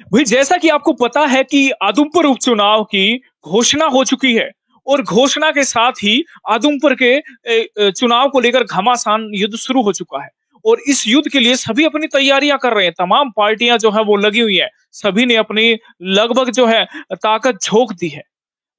भाई जैसा कि आपको पता है कि आदमपुर उपचुनाव की घोषणा हो चुकी है और घोषणा के साथ ही आदमपुर के चुनाव को लेकर घमासान युद्ध शुरू हो चुका है और इस युद्ध के लिए सभी अपनी तैयारियां कर रहे हैं। तमाम पार्टियां जो है वो लगी हुई है। सभी ने अपनी लगभग जो है ताकत झोंक दी है।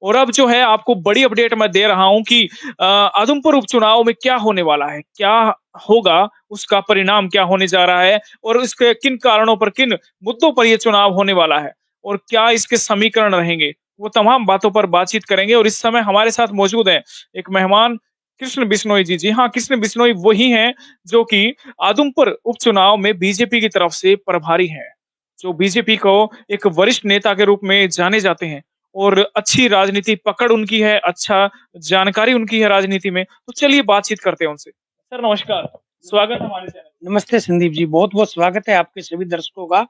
और अब जो है आपको बड़ी अपडेट मैं दे रहा हूं कि आदमपुर उपचुनाव में क्या होने वाला है, क्या होगा, उसका परिणाम क्या होने जा रहा है और इसके किन कारणों पर, किन मुद्दों पर यह चुनाव होने वाला है और क्या इसके समीकरण रहेंगे, वो तमाम बातों पर बातचीत करेंगे। और इस समय हमारे साथ मौजूद है एक मेहमान, कृष्ण बिश्नोई जी। जी हाँ, कृष्ण बिश्नोई वही हैं जो कि आदमपुर उपचुनाव में बीजेपी की तरफ से प्रभारी हैं, जो बीजेपी को एक वरिष्ठ नेता के रूप में जाने जाते हैं और अच्छी राजनीति पकड़ उनकी है, अच्छा जानकारी उनकी है राजनीति में। तो चलिए बातचीत करते हैं उनसे। सर नमस्कार, स्वागत है हमारे चैनल। नमस्ते संदीप जी, बहुत बहुत स्वागत है आपके सभी दर्शकों का।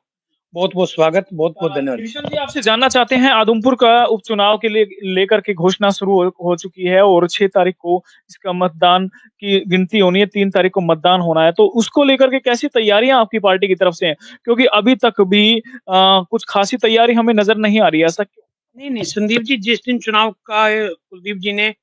बहुत बहुत स्वागत, बहुत बहुत धन्यवाद। कृष्ण जी आपसे जानना चाहते हैं, आदमपुर का उपचुनाव के लिए लेकर के घोषणा शुरू हो चुकी है और 6 तारीख को इसका मतदान की गिनती होनी है, 3 तारीख को मतदान होना है। तो उसको लेकर के कैसी तैयारियां आपकी पार्टी की तरफ से हैं? क्योंकि अभी तक भी कुछ खासी तैयारी हमें नजर नहीं आ रही है, ऐसा क्यों? नहीं नहीं संदीप जी, जिस दिन चुनाव का कुलदीप जी ने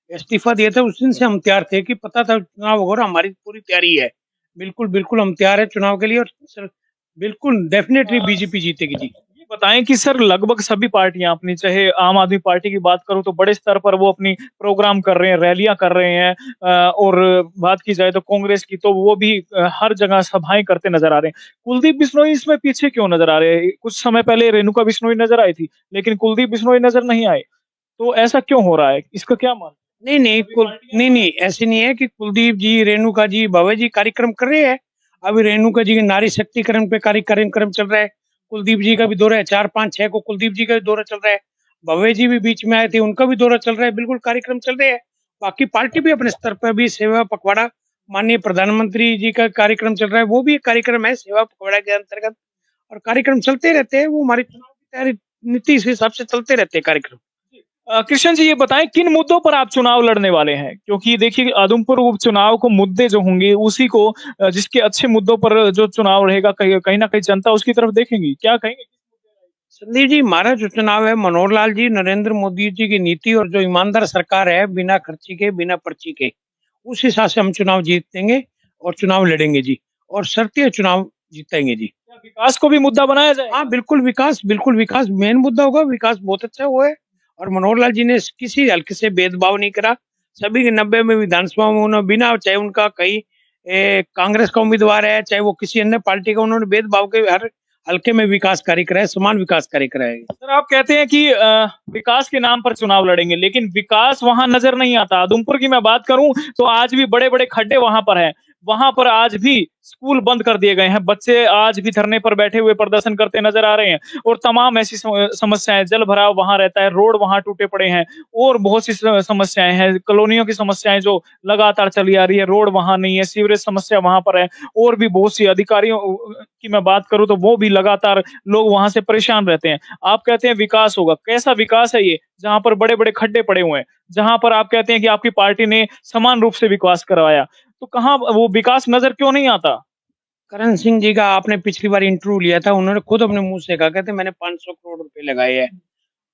इस्तीफा दिया था उस दिन से हम तैयार थे कि पता था चुनाव होगा और हमारी पूरी तैयारी है। बिल्कुल बिल्कुल हम तैयार है चुनाव के लिए और सर बिल्कुल डेफिनेटली बीजेपी जीतेगी जी। ये बताएं कि सर लगभग सभी पार्टियां अपनी, चाहे आम आदमी पार्टी की बात करूं तो बड़े स्तर पर वो अपनी प्रोग्राम कर रहे हैं, रैलियां कर रहे हैं, और बात की जाए तो कांग्रेस की तो वो भी हर जगह सभाएं करते नजर आ रहे हैं। कुलदीप बिश्नोई इसमें पीछे क्यों नजर आ रहे हैं? कुछ समय पहले रेणुका बिश्नोई नजर आई थी लेकिन कुलदीप बिश्नोई नजर नहीं आए, तो ऐसा क्यों हो रहा है, इसका क्या मान? नहीं ऐसे नहीं है कि कुलदीप जी, रेणुका जी, भव्य जी कार्यक्रम कर रहे हैं। अभी रेणुका जी के नारी शक्तिकरण पे कार्यक्रम चल रहा है। कुलदीप जी का भी दौरा है, 4, 5, 6 को कुलदीप जी का भी दौरा चल रहा है। भव्य जी भी बीच में आए थे, उनका भी दौरा चल रहा है। बिल्कुल कार्यक्रम चल रहे हैं। बाकी पार्टी भी अपने स्तर पर भी सेवा पखवाड़ा, माननीय प्रधानमंत्री जी का कार्यक्रम चल रहा है, वो भी एक कार्यक्रम है सेवा पखवाड़ा के अंतर्गत। और कार्यक्रम चलते रहते हैं, वो हमारी चुनाव की तैयारी नीति के हिसाब से चलते रहते हैं कार्यक्रम। कृष्ण जी ये बताएं किन मुद्दों पर आप चुनाव लड़ने वाले हैं? क्योंकि देखिए आदमपुर उपचुनाव को मुद्दे जो होंगे उसी को, जिसके अच्छे मुद्दों पर जो चुनाव रहेगा, कहीं कहीं ना कहीं जनता उसकी तरफ देखेंगी, क्या कहेंगे? संदीप जी, हमारा जो चुनाव है मनोहर लाल जी, नरेंद्र मोदी जी की नीति और जो ईमानदार सरकार है, बिना खर्ची के, बिना पर्ची के, उस हिसाब से हम चुनाव जीतेंगे और चुनाव लड़ेंगे जी। और शर्तीय चुनाव जीतेंगे जी। क्या विकास को भी मुद्दा बनाया जाए? हाँ बिल्कुल विकास मेन मुद्दा होगा। विकास बहुत अच्छा हुआ है और मनोहर लाल जी ने किसी हल्के से भेदभाव नहीं करा। सभी के 90 में विधानसभा में उन्होंने बिना, चाहे उनका कहीं कांग्रेस का उम्मीदवार है, चाहे वो किसी अन्य पार्टी का, उन्होंने भेदभाव के हर हल्के में विकास कार्य कराए, समान विकास कार्य कराए। सर आप कहते हैं कि विकास के नाम पर चुनाव लड़ेंगे, लेकिन विकास वहां नजर नहीं आता। उधमपुर की मैं बात करूं तो आज भी बड़े बड़े खड्डे वहां पर हैं। वहां पर आज भी स्कूल बंद कर दिए गए हैं, बच्चे आज भी धरने पर बैठे हुए प्रदर्शन करते नजर आ रहे हैं और तमाम ऐसी समस्याएं, जल भराव वहां रहता है, रोड वहां टूटे पड़े हैं और बहुत सी समस्याएं हैं, कॉलोनियों की समस्याएं जो लगातार चली आ रही है, रोड वहां नहीं है, सीवरेज समस्या वहां पर है और भी बहुत सी अधिकारियों की मैं बात करूं तो वो भी लगातार लोग वहां से परेशान रहते हैं। आप कहते हैं विकास होगा, कैसा विकास है ये जहां पर बड़े बड़े खड्डे पड़े हुए हैं, जहां पर आप कहते हैं कि आपकी पार्टी ने समान रूप से विकास करवाया, तो कहाँ वो विकास नजर क्यों नहीं आता? करण सिंह जी का आपने पिछली बार इंटरव्यू लिया था, उन्होंने खुद अपने मुंह से कहा, कहते मैंने 500 करोड़ रुपए लगाए हैं।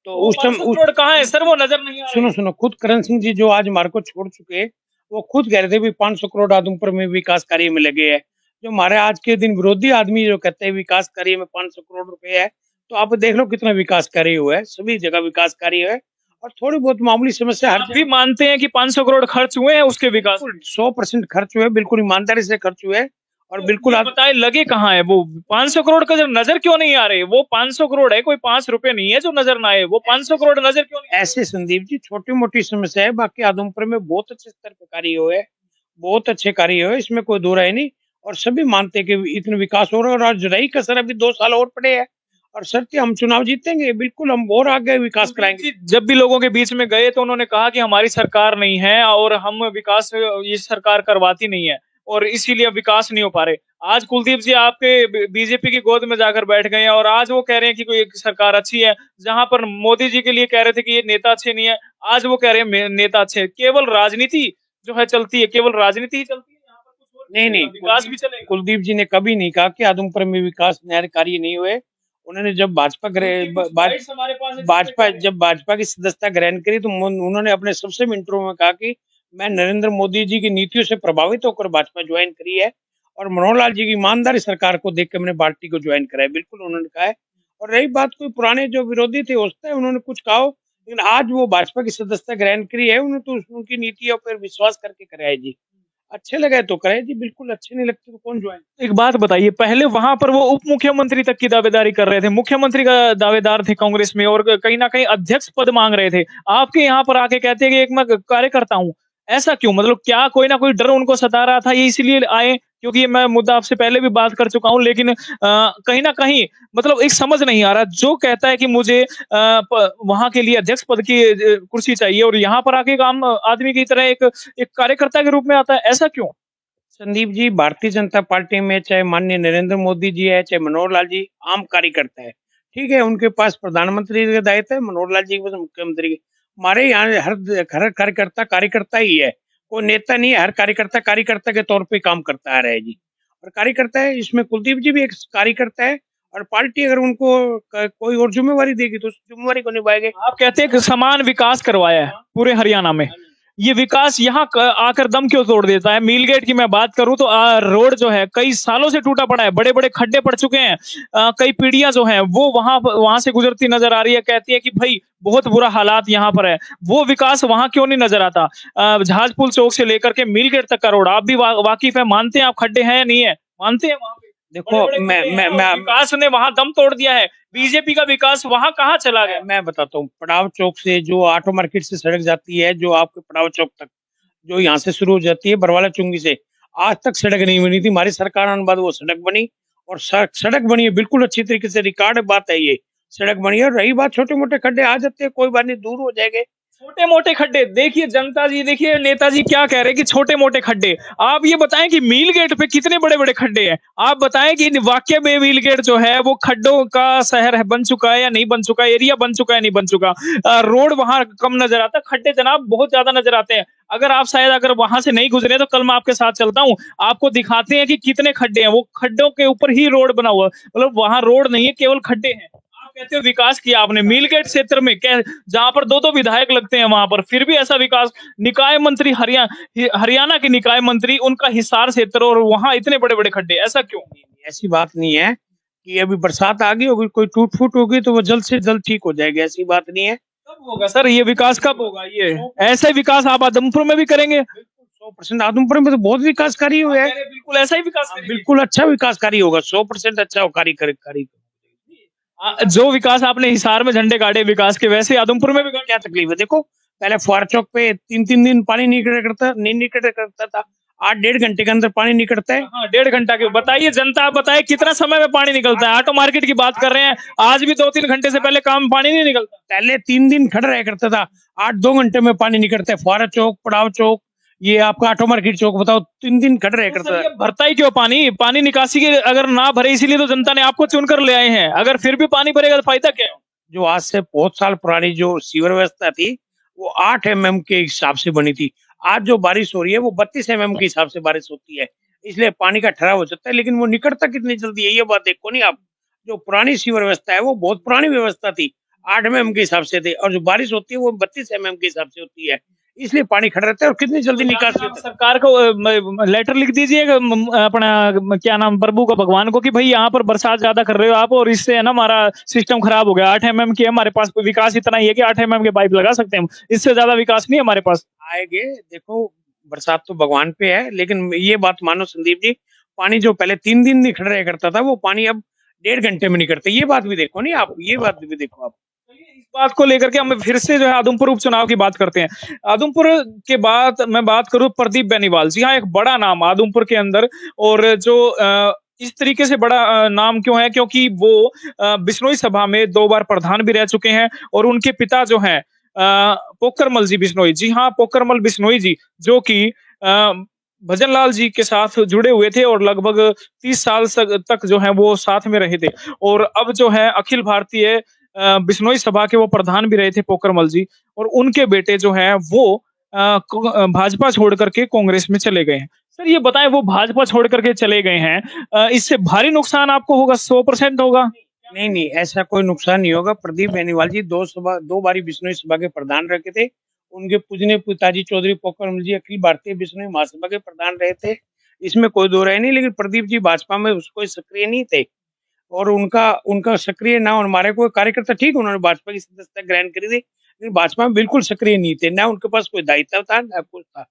तो वो उस टाइम 500 करोड़ कहाँ है सर, वो नजर नहीं आ रहे। सुनो खुद करण सिंह जी जो आज हमारे को छोड़ चुके, वो खुद कह रहे थे भी 500 करोड़ आदमपुर में विकास कार्य में लगे हैं। जो हमारे आज के दिन विरोधी आदमी जो कहते हैं विकास कार्य में 500 करोड़ रुपए है, तो आप देख लो कितना विकास कार्य हुआ है। सभी जगह विकास कार्य है और थोड़ी बहुत मामूली समस्या हर भी मानते हैं कि 500 करोड़ खर्च हुए हैं उसके विकास? 100% खर्च हुए, बिल्कुल ईमानदारी से खर्च हुए और बिल्कुल आप बताए लगे कहाँ है वो 500 करोड़ का, जब नजर क्यों नहीं आ रहे? वो 500 करोड़ है, कोई 5 रुपए नहीं है जो नजर ना आए, वो 500 करोड़ नजर क्यों नहीं? ऐसे संदीप जी छोटी मोटी समस्या है, बाकी आदमपुर में बहुत अच्छे स्तर पे कार्य हुए, बहुत अच्छे कार्य हुए, इसमें कोई दो राय नहीं। और सभी मानते हैं कि इतना विकास हो रहा है और आज रही कसर अभी 2 साल और पड़े हैं और सत्य हम चुनाव जीतेंगे, बिल्कुल हम और आगे विकास कराएंगे। जब भी लोगों के बीच में गए तो उन्होंने कहा कि हमारी सरकार नहीं है और हम विकास, ये सरकार करवाती नहीं है और इसीलिए विकास नहीं हो पा रहे। आज कुलदीप जी आपके बीजेपी की गोद में जाकर बैठ गए हैं और आज वो कह रहे हैं कि कोई सरकार अच्छी है, जहां पर मोदी जी के लिए कह रहे थे कि ये नेता अच्छे नहीं है, आज वो कह रहे हैं नेता अच्छे। केवल राजनीति जो है चलती है, केवल राजनीति ही चलती है, यहाँ पर कुछ और नहीं विकास भी चलेगा? कुलदीप जी ने कभी नहीं कहा कि आदमपुर में विकास नहर कार्य नहीं हुए। उन्होंने जब भाजपा की सदस्यता ग्रहण करी तो उन्होंने अपने सबसे इंट्रो में कहा कि मैं नरेंद्र मोदी जी की नीतियों से प्रभावित होकर भाजपा ज्वाइन करी है और मनोहर लाल जी की ईमानदारी सरकार को देख के मैंने पार्टी को ज्वाइन करा है, बिल्कुल उन्होंने कहा है। और रही बात कोई पुराने जो विरोधी थे उससे उन्होंने कुछ कहा हो, लेकिन आज वो भाजपा की सदस्यता ग्रहण करी है, उन्होंने तो उनकी नीतियों पर विश्वास करके करा है जी। अच्छे लगे तो करे जी, बिल्कुल अच्छे नहीं लगते तो कौन ज्वाइन। एक बात बताइए, पहले वहां पर वो उप मुख्यमंत्री तक की दावेदारी कर रहे थे, मुख्यमंत्री का दावेदार थे कांग्रेस में और कहीं ना कहीं अध्यक्ष पद मांग रहे थे। आपके यहाँ पर आके कहते हैं कि एक मैं कार्यकर्ता हूँ। ऐसा क्यों? मतलब क्या कोई ना कोई डर उनको सता रहा था, ये इसलिए आए? क्योंकि ये मैं मुद्दा आपसे पहले भी बात कर चुका हूँ, लेकिन कहीं ना कहीं मतलब एक समझ नहीं आ रहा। जो कहता है कि मुझे वहां के लिए अध्यक्ष पद की कुर्सी चाहिए और यहाँ पर आके एक आम आदमी की तरह एक कार्यकर्ता के रूप में आता है, ऐसा क्यों? संदीप जी, भारतीय जनता पार्टी में चाहे माननीय नरेंद्र मोदी जी है, चाहे मनोहर लाल जी, आम कार्यकर्ता है। ठीक है, उनके पास प्रधानमंत्री का दायित्व है, मनोहर लाल जी के पास मुख्यमंत्री के। हमारे यहाँ हर कार्यकर्ता कार्यकर्ता ही है, कोई नेता नहीं है। हर कार्यकर्ता कार्यकर्ता के तौर पे काम करता आ रहा है जी, और कार्यकर्ता है। इसमें कुलदीप जी भी एक कार्यकर्ता है, और पार्टी अगर उनको कोई और जिम्मेवारी देगी तो उस जिम्मेवारी को निभाएंगे। आप कहते हैं कि समान विकास करवाया है पूरे हरियाणा में, ये विकास यहाँ आकर दम क्यों तोड़ देता है? मीलगेट की मैं बात करूं तो रोड जो है कई सालों से टूटा पड़ा है, बड़े बड़े खड्डे पड़ चुके हैं। कई पीढ़ियां जो हैं वो वहां से गुजरती नजर आ रही है, कहती है कि भाई बहुत बुरा हालात यहाँ पर है। वो विकास वहां क्यों नहीं नजर आता? जहाजपुल चौक से लेकर के मीलगेट तक का रोड आप भी वाकिफ है, मानते हैं आप खड्डे हैं या नहीं है? मानते हैं वहां पे? देखो, मैं विकास ने वहां दम तोड़ दिया है। बीजेपी का विकास वहां कहाँ चला गया? मैं बताता हूँ। पड़ाव चौक से जो ऑटो मार्केट से सड़क जाती है, जो आपके पड़ाव चौक तक, जो यहाँ से शुरू हो जाती है बरवाला चुंगी से, आज तक सड़क नहीं बनी थी। हमारी सरकार आने बाद वो सड़क बनी, और सड़क बनी है बिल्कुल अच्छी तरीके से। रिकॉर्ड बात है ये, सड़क बनी है। और रही बात छोटे मोटे खड्डे आ जाते हैं, कोई बात नहीं, दूर हो जाएंगे। छोटे मोटे खड्डे देखिए जनता जी, देखिए नेताजी क्या कह रहे हैं कि छोटे मोटे खड्डे। आप ये बताएं कि मील गेट पे कितने बड़े बड़े खड्डे हैं? आप बताएं कि वाकई में मील गेट जो है वो खड्डों का शहर है, बन चुका है या नहीं बन चुका, एरिया बन चुका है नहीं बन चुका? रोड वहां कम नजर आता, खड्डे जनाब बहुत ज्यादा नजर आते हैं। अगर आप शायद अगर वहां से नहीं गुजरे तो कल मैं आपके साथ चलता हूँ, आपको दिखाते हैं कि कितने खड्डे हैं। वो खड्डों के ऊपर ही रोड बना हुआ, मतलब वहां रोड नहीं है, केवल खड्डे हैं। कहते हो विकास किया आपने मीलगेट क्षेत्र में, जहां पर दो विधायक लगते हैं वहां पर, फिर भी ऐसा विकास। निकाय मंत्री हरियाणा के निकाय मंत्री, उनका हिसार क्षेत्र, और वहां इतने बड़े बड़े खड्डे, ऐसा क्यों? ऐसी बात नहीं है कि अभी बरसात आ गई होगी, कोई टूट फूट होगी तो वो जल्द से जल्द ठीक हो जाएगी, ऐसी बात नहीं है। कब होगा सर ये विकास, कब होगा ये? ऐसे विकास आप आदमपुर में भी करेंगे? 100% आदमपुर में तो बहुत विकासकारी हुआ है। बिल्कुल ऐसा ही विकास, बिल्कुल अच्छा विकासकारी होगा, 100% अच्छा कार्य। जो विकास आपने हिसार में झंडे गाड़े विकास के, वैसे आदमपुर में भी क्या तकलीफ है? देखो, पहले फुहार चौक पे 3-3 दिन पानी नहीं निकल करता था, 8-1.5 घंटे के अंदर पानी निकलता है। हाँ, 1.5 घंटा के। बताइए जनता, आप बताइए कितना समय में पानी निकलता है? ऑटो मार्केट की बात कर रहे हैं, आज भी 2-3 घंटे से पहले काम पानी नहीं निकलता। पहले 3 दिन खड़ा रहा करता था, 8-2 घंटे में पानी निकलता है। फुहारा चौक, पड़ाव चौक, ये आपका ऑटो मार्केट चौक, बताओ 3 दिन खड़ा रहा करता है। भरता ही क्यों पानी निकासी के अगर ना भरे, इसीलिए तो जनता ने आपको चुनकर ले आए हैं। अगर फिर भी पानी भरेगा तो फायदा क्या? जो आज से बहुत साल पुरानी जो सीवर व्यवस्था थी, वो 8 mm के हिसाब से बनी थी। आज जो बारिश हो रही है वो 32 mm के हिसाब से बारिश होती है, इसलिए पानी का ठहराव हो जाता है। लेकिन वो निकलता कितनी जल्दी है, ये बात देखो नहीं आप। जो पुरानी सीवर व्यवस्था है वो बहुत पुरानी व्यवस्था थी, 8 mm के हिसाब से थे, और जो बारिश होती है वो 32 mm के हिसाब से होती है, इसलिए पानी खड़ा रहता है और कितनी जल्दी निकास होता है। सरकार को लेटर लिख दीजिएगा अपना क्या नाम, प्रभु को, भगवान को, कि भाई यहाँ पर बरसात ज्यादा कर रहे हो आप और इससे है ना हमारा सिस्टम खराब हो गया। 8 mm की हमारे पास विकास इतना ही है कि 8 mm के पाइप लगा सकते हैं हम, इससे ज्यादा विकास नहीं हमारे पास। आएंगे, देखो बरसात तो भगवान पे है, लेकिन ये बात मानो संदीप जी, पानी जो पहले 3 दिन नहीं खड़ा रहा करता था, वो पानी अब 1.5 घंटे में निकलता है। ये बात भी देखो नहीं आप, ये बात भी देखो आप। इस बात को लेकर के हम फिर से जो है आदमपुर उपचुनाव की बात करते हैं। आदमपुर के बाद मैं बात करूं प्रदीप बेनीवाल जी, हाँ एक बड़ा नाम आदमपुर के अंदर, और जो इस तरीके से बड़ा नाम क्यों है, क्योंकि वो बिश्नोई सभा में 2 बार प्रधान भी रह चुके हैं, और उनके पिता जो हैं पोकरमल जी बिश्नोई, जी हाँ पोकरमल बिश्नोई जी, जो कि भजन लाल जी के साथ जुड़े हुए थे और लगभग 30 साल तक जो है वो साथ में रहे थे, और अब जो है अखिल भारतीय बिश्नोई सभा के वो प्रधान भी रहे थे पोकरमल जी, और उनके बेटे जो है वो भाजपा छोड़ करके कांग्रेस में चले गए हैं। सर ये बताएं, वो भाजपा छोड़ करके चले गए हैं, इससे भारी नुकसान आपको होगा? 100% होगा। नहीं नहीं, ऐसा कोई नुकसान नहीं होगा। प्रदीप बेनीवाल जी दो बारी बिश्नोई सभा के प्रधान रहे थे। उनके पूजनीय पिताजी चौधरी पोखरमल जी अखिल भारतीय बिश्नोई महासभा के प्रधान रहे थे, इसमें कोई दो राय नहीं। लेकिन प्रदीप जी भाजपा में कोई सक्रिय नहीं थे, और उनका उनका सक्रिय ना होने, हमारे कोई कार्यकर्ता ठीक, उन्होंने भाजपा की सदस्यता ग्रहण करी थी, लेकिन भाजपा में बिल्कुल सक्रिय नहीं थे, ना उनके पास कोई दायित्व था ना कुछ था।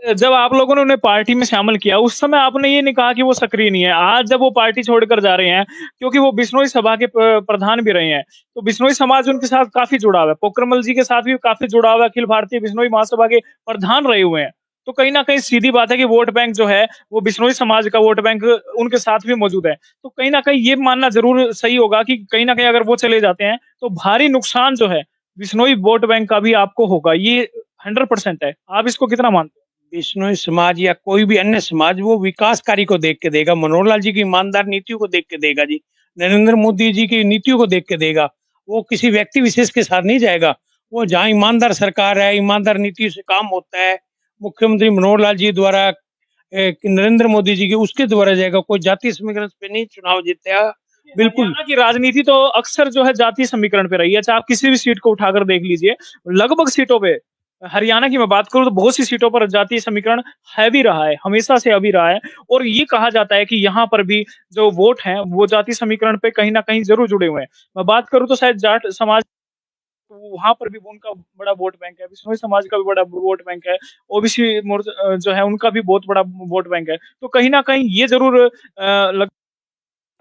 जब आप लोगों ने उन्हें पार्टी में शामिल किया उस समय आपने ये नहीं कहा कि वो सक्रिय नहीं है। आज जब वो पार्टी छोड़कर जा रहे हैं, क्योंकि वो बिश्नोई सभा के प्रधान भी रहे हैं, तो बिश्नोई समाज उनके साथ काफी जुड़ा हुआ है, पोखरमल जी के साथ भी काफी जुड़ा हुआ है, अखिल भारतीय बिश्नोई महासभा के प्रधान रहे हुए हैं। तो कहीं ना कहीं सीधी बात है कि वोट बैंक जो है वो बिश्नोई समाज का वोट बैंक उनके साथ भी मौजूद है। तो कहीं ना कहीं ये मानना जरूर सही होगा कि कहीं ना कहीं अगर वो चले जाते हैं तो भारी नुकसान जो है बिश्नोई वोट बैंक का भी आपको होगा। ये 100% है। आप इसको कितना मानते हैं? बिश्नोई समाज या कोई भी अन्य समाज वो विकास कार्य को देख के देगा, मनोहर लाल जी की ईमानदार नीतियों को देख के देगा जी, नरेंद्र मोदी जी की नीतियों को देख के देगा। वो किसी व्यक्ति विशेष के साथ नहीं जाएगा। वो जहाँ ईमानदार सरकार है, ईमानदार नीतियों से काम होता है, मुख्यमंत्री मनोहर लाल जी द्वारा, नरेंद्र मोदी जी के उसके द्वारा जाएगा। कोई जातीय समीकरण पे नहीं चुनाव जीतेगा। बिल्कुल। हरियाणा की राजनीति तो अक्सर जो है जातीय समीकरण पे रही है, चाहे आप किसी भी सीट को उठाकर देख लीजिए। लगभग सीटों पे, हरियाणा की मैं बात करूं तो बहुत सी सीटों पर जातीय समीकरण है भी रहा है, हमेशा से अभी रहा है। और ये कहा जाता है कि यहाँ पर भी जो वोट हैं वो जातीय समीकरण पे कहीं ना कहीं जरूर जुड़े हुए हैं। मैं बात करूं तो शायद जाट समाज, तो वहां पर भी उनका बड़ा वोट बैंक है, बिश्नोई समाज का भी बड़ा वोट बैंक है, ओबीसी जो है उनका भी बहुत बड़ा वोट बैंक है। तो कहीं ना कहीं ये जरूर लग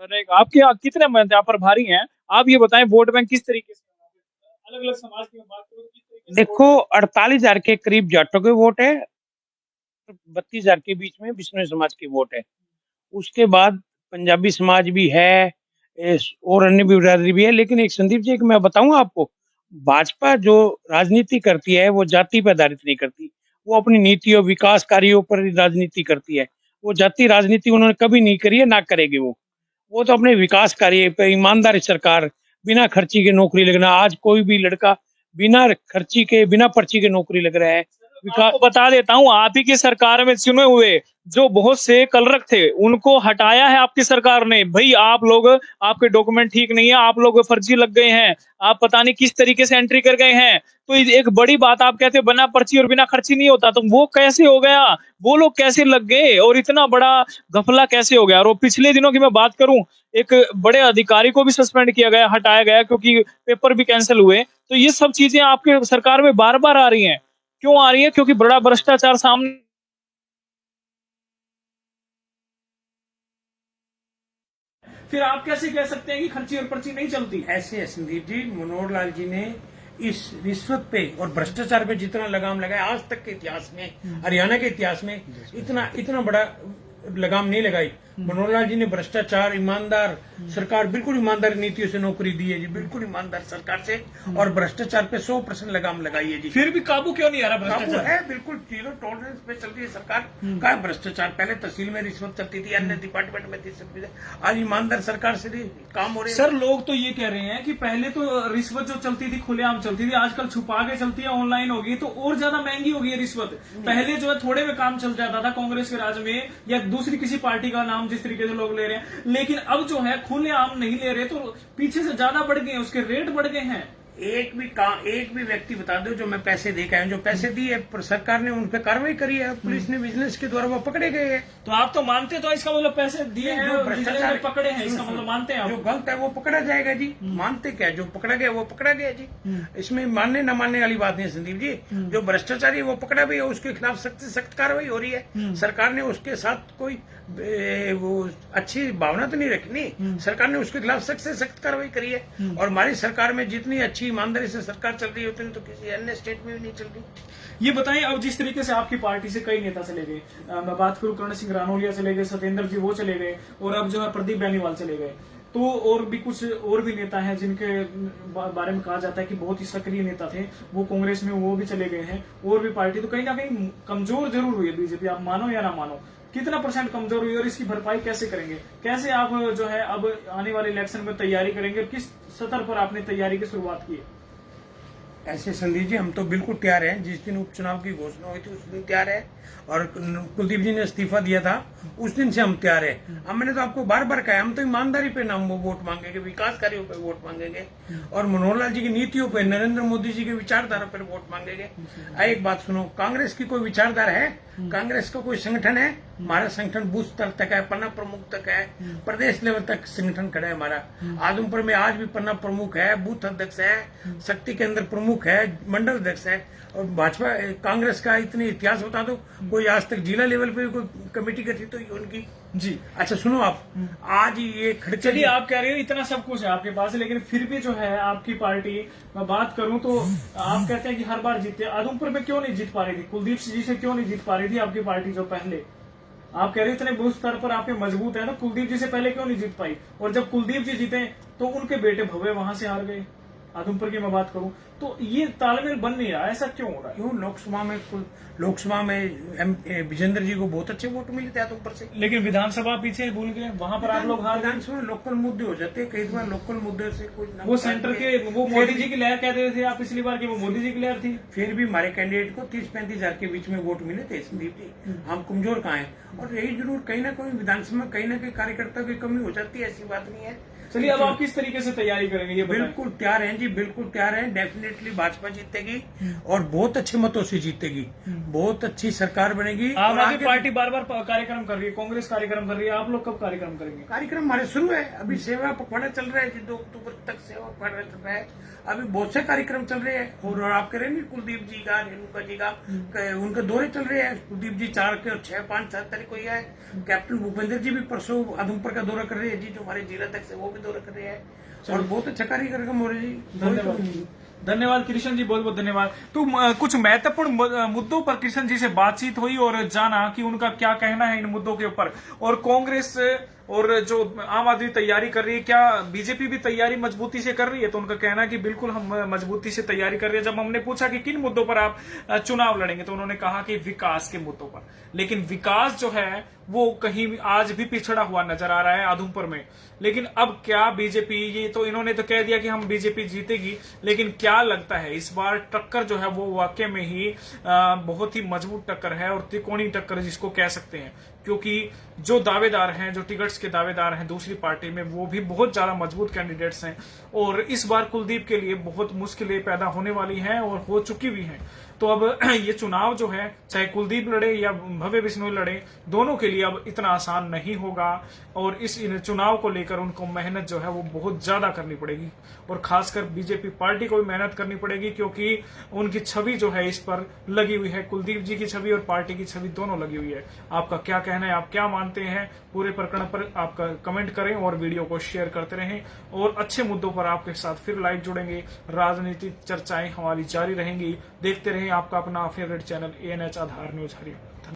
रहेगा। आपके यहाँ कितने मत यहाँ पर भारी हैं? आप ये बताएं वोट बैंक किस तरीके से, अलग अलग समाज की मैं बात करूं तो किस तरीके से देखो 48,000 के करीब जाटों के वोट है, 32,000 के बीच में बिश्नोई समाज की वोट है। उसके बाद पंजाबी समाज भी है, और अन्य भी बिरादरी भी है। लेकिन एक संदीप जी, एक मैं बताऊंगा आपको, भाजपा जो राजनीति करती है वो जाति पर आधारित नहीं करती, वो अपनी नीतियों विकास कार्यों पर राजनीति करती है। वो जाति राजनीति उन्होंने कभी नहीं करी है, ना करेगी। वो तो अपने विकास कार्य पे ईमानदार सरकार, बिना खर्ची के नौकरी लगना। आज कोई भी लड़का बिना खर्ची के, बिना पर्ची के नौकरी लग रहा है। आपको बता देता हूं, आप ही की सरकार में चुने हुए जो बहुत से कलरक थे उनको हटाया है आपकी सरकार ने। भाई आप लोग, आपके डॉक्यूमेंट ठीक नहीं है, आप लोग फर्जी लग गए हैं, आप पता नहीं किस तरीके से एंट्री कर गए हैं। तो एक बड़ी बात आप कहते हैं बिना पर्ची और बिना खर्ची नहीं होता, तो वो कैसे हो गया? वो लोग कैसे लग गए और इतना बड़ा घपला कैसे हो गया? और पिछले दिनों की मैं बात करूं, एक बड़े अधिकारी को भी सस्पेंड किया गया, हटाया गया, क्योंकि पेपर भी कैंसिल हुए। तो ये सब चीजें आपके सरकार में बार बार आ रही हैं। क्यों आ रही है? क्योंकि बड़ा भ्रष्टाचार सामने। फिर आप कैसे कह सकते हैं कि खर्ची और पर्ची नहीं चलती? ऐसे है संदीप जी, मनोहर लाल जी ने इस रिश्वत पे और भ्रष्टाचार पे जितना लगाम लगाया आज तक के इतिहास में, हरियाणा के इतिहास में इतना बड़ा लगाम नहीं लगाई। मनोहर लाल जी ने भ्रष्टाचार, ईमानदार सरकार, बिल्कुल ईमानदार नीतियों से नौकरी दी है जी, बिल्कुल ईमानदार सरकार से, और भ्रष्टाचार पे 100% लगाम लगाई है जी। फिर भी काबू क्यों नहीं आ रहा भ्रष्टाचार? है बिल्कुल जीरो टॉलरेंस पे चल रही है सरकार का भ्रष्टाचार। पहले तहसील में रिश्वत चलती थी, अन्य डिपार्टमेंट में थी, आज ईमानदार सरकार से काम हो रहे हैं। सर लोग तो ये कह रहे हैं कि पहले तो रिश्वत जो चलती थी खुलेआम चलती थी, आजकल छुपा के चलती है, ऑनलाइन हो गई, तो और ज्यादा महंगी हो गई है रिश्वत। पहले जो है थोड़े में काम चल जाता था कांग्रेस के राज में, या दूसरी किसी पार्टी का नाम जिस तरीके से लोग ले रहे हैं, लेकिन अब जो है खुलेआम नहीं ले रहे, तो पीछे से ज्यादा बढ़ गए, उसके रेट बढ़ गए हैं। एक भी व्यक्ति बता दो जो मैं पैसे दे के आया, जो पैसे दिए पर सरकार ने उन पे कार्रवाई करी है, पुलिस ने विजिलेंस के द्वारा वो पकड़े गए हैं। तो आप तो मानते, तो इसका मतलब पैसे दिए हैं, भ्रष्टाचार पकड़े हैं, इसका मतलब मानते हैं आप? जो गलत है वो पकड़ा जाएगा जी। मानते क्या, जो पकड़ा गया वो पकड़ा गया जी। इसमें मानने न मानने वाली बात नहीं संदीप जी। जो भ्रष्टाचारी है वो पकड़ा भी है, उसके खिलाफ सख्त से सख्त कार्रवाई हो रही है। सरकार ने उसके साथ कोई वो अच्छी भावना तो नहीं रखनी, सरकार ने उसके खिलाफ सख्त से सख्त कार्रवाई करी है। और हमारी सरकार में जितनी अच्छी ईमानदारी से सरकार चल रही है उतनी तो किसी अन्य स्टेट में भी नहीं चल रही। ये बताएं, अब जिस तरीके से आपकी पार्टी से कई नेता चले गए, मैं बात करूं कर्ण सिंह रानौलिया चले गए, सत्येंद्र जी वो चले गए, और अब जो है प्रदीप बेनीवाल चले गए, तो और भी कुछ और भी नेता हैं जिनके बारे में कहा जाता है कि बहुत ही सक्रिय नेता थे, वो कांग्रेस में वो भी चले गए हैं, और भी पार्टी तो कहीं ना कहीं कमजोर जरूर हुई है बीजेपी, आप मानो या ना मानो। कितना % कमजोर हुई और इसकी भरपाई कैसे करेंगे? कैसे आप जो है अब आने वाले इलेक्शन में तैयारी करेंगे और किस स्तर पर आपने तैयारी की शुरुआत की है? ऐसे संदीप जी हम तो बिल्कुल तैयार हैं। जिस दिन उपचुनाव की घोषणा हुई थी उस दिन तैयार है, और कुलदीप जी ने इस्तीफा दिया था उस दिन से हम तैयार है। अब मैंने तो आपको बार बार कहा, हम तो ईमानदारी पे नाम वो वोट मांगेंगे, विकास कार्यों पे वोट मांगेंगे, और मनोहर लाल जी की नीतियों पे, नरेंद्र मोदी जी की विचारधारा पर वोट मांगेंगे। एक बात सुनो, कांग्रेस की कोई विचारधारा है? कांग्रेस का कोई संगठन है? हमारा संगठन बूथ स्तर तक है, पन्ना प्रमुख तक है, प्रदेश लेवल तक संगठन खड़ा है हमारा। आदमपुर में आज भी पन्ना प्रमुख है, बूथ अध्यक्ष है, शक्ति केंद्र प्रमुख है, मंडल अध्यक्ष है। और भाजपा कांग्रेस का इतने इतिहास बता दो, कोई आज तक जिला लेवल पे कोई कमेटी गठित हुई उनकी? जी अच्छा सुनो, आप आज ये खड़के, चलिए आप कह रहे हो इतना सब कुछ है आपके पास, लेकिन फिर भी जो है आपकी पार्टी, मैं बात करूं तो आप कहते हैं कि हर बार जीतते। आदमपुर में क्यों नहीं जीत पा रही थी? कुलदीप जी से क्यों नहीं जीत पा रही थी आपकी पार्टी? जो पहले आप कह रहे इतने बूथ स्तर पर आपके मजबूत है, तो कुलदीप जी से पहले क्यों नहीं जीत पाई? और जब कुलदीप जी जीते तो उनके बेटे भव्य वहां से हार गए। आदमपुर की मैं बात करूं तो ये तालमेल बन नहीं रहा, ऐसा क्यों हो रहा है? क्यों? लोकसभा में विजेंद्र जी को बहुत अच्छे वोट मिले थे आदमपुर से, लेकिन विधानसभा पीछे भूल गए, वहां पर आप लोग हार गए। विधानसभा लोकल मुद्दे हो जाते हैं, कई बार लोकल मुद्दे से कोई वो सेंटर के, वो मोदी जी की लहर कहते थे आप पिछली बार की, वो मोदी जी की लहर थी। फिर भी हमारे कैंडिडेट को 30-35 हजार के बीच में वोट मिले थे संदीप जी। हम कमजोर कहाँ हैं? और यही जरूर कहीं ना कहीं विधानसभा में कहीं ना कहीं कार्यकर्ता की कमी हो जाती है, ऐसी बात नहीं है। चलिए अब आप किस तरीके से तैयारी करेंगे ये बताएं। बिल्कुल तैयार हैं जी, बिल्कुल तैयार हैं। डेफिनेटली भाजपा जीतेगी और बहुत अच्छे मतों से जीतेगी, बहुत अच्छी सरकार बनेगी। आम आदमी पार्टी बार बार कार्यक्रम कर रही है, कांग्रेस कार्यक्रम कर रही है, आप लोग कब कार्यक्रम करेंगे? कार्यक्रम हमारे शुरू है, अभी सेवा पखवाड़ा चल रहा है जी, 2 अक्टूबर तक सेवा पखवाड़ा चल रहा है। अभी बहुत से कार्यक्रम चल रहे हैं, और आप करेंगे कुलदीप जी का, रेणुका जी का, उनके दौरे चल रहे हैं। कुलदीप जी 4 के 6, 5, 7 तारीख को ही है। कैप्टन भूपेंद्र जी भी परसों आदमपुर का दौरा कर रहे हैं जी, जो हमारे जिला अध्यक्ष है वो भी दौरा कर रहे हैं, और बहुत अच्छा कार्यक्रम हो रहा है जी। धन्यवाद, धन्यवाद कृष्ण जी, बहुत बहुत धन्यवाद। तो कुछ महत्वपूर्ण मुद्दों पर कृष्ण जी से बातचीत हुई और जाना कि उनका क्या कहना है इन मुद्दों के ऊपर। और कांग्रेस और जो आम आदमी तैयारी कर रही है, क्या बीजेपी भी तैयारी मजबूती से कर रही है? तो उनका कहना है कि बिल्कुल हम मजबूती से तैयारी कर रहे हैं। जब हमने पूछा कि किन मुद्दों पर आप चुनाव लड़ेंगे, तो उन्होंने कहा कि विकास के मुद्दों पर। लेकिन विकास जो है वो कहीं आज भी पिछड़ा हुआ नजर आ रहा है आदमपुर में। लेकिन अब क्या बीजेपी, ये तो इन्होंने तो कह दिया कि हम बीजेपी जीतेगी, लेकिन क्या लगता है इस बार टक्कर जो है वो वाकई में ही बहुत ही मजबूत टक्कर है, और त्रिकोणीय टक्कर जिसको कह सकते हैं, क्योंकि जो दावेदार हैं, जो टिकट्स के दावेदार हैं दूसरी पार्टी में, वो भी बहुत ज्यादा मजबूत कैंडिडेट्स हैं। और इस बार कुलदीप के लिए बहुत मुश्किलें पैदा होने वाली हैं और हो चुकी भी हैं। तो अब ये चुनाव जो है, चाहे कुलदीप लड़े या भव्य बिश्नोई लड़े, दोनों के लिए अब इतना आसान नहीं होगा, और इस चुनाव को लेकर उनको मेहनत जो है वो बहुत ज्यादा करनी पड़ेगी, और खासकर बीजेपी पार्टी को भी मेहनत करनी पड़ेगी, क्योंकि उनकी छवि जो है इस पर लगी हुई है, कुलदीप जी की छवि और पार्टी की छवि दोनों लगी हुई है। आपका क्या कहना है, आप क्या मानते हैं पूरे प्रकरण पर? आपका कमेंट करें और वीडियो को शेयर करते रहें, और अच्छे मुद्दों पर आपके साथ फिर लाइव जुड़ेंगे। राजनीतिक चर्चाएं हमारी जारी रहेंगी। देखते रहें आपका अपना फेवरेट चैनल ANH आधार न्यूज हरियाणा।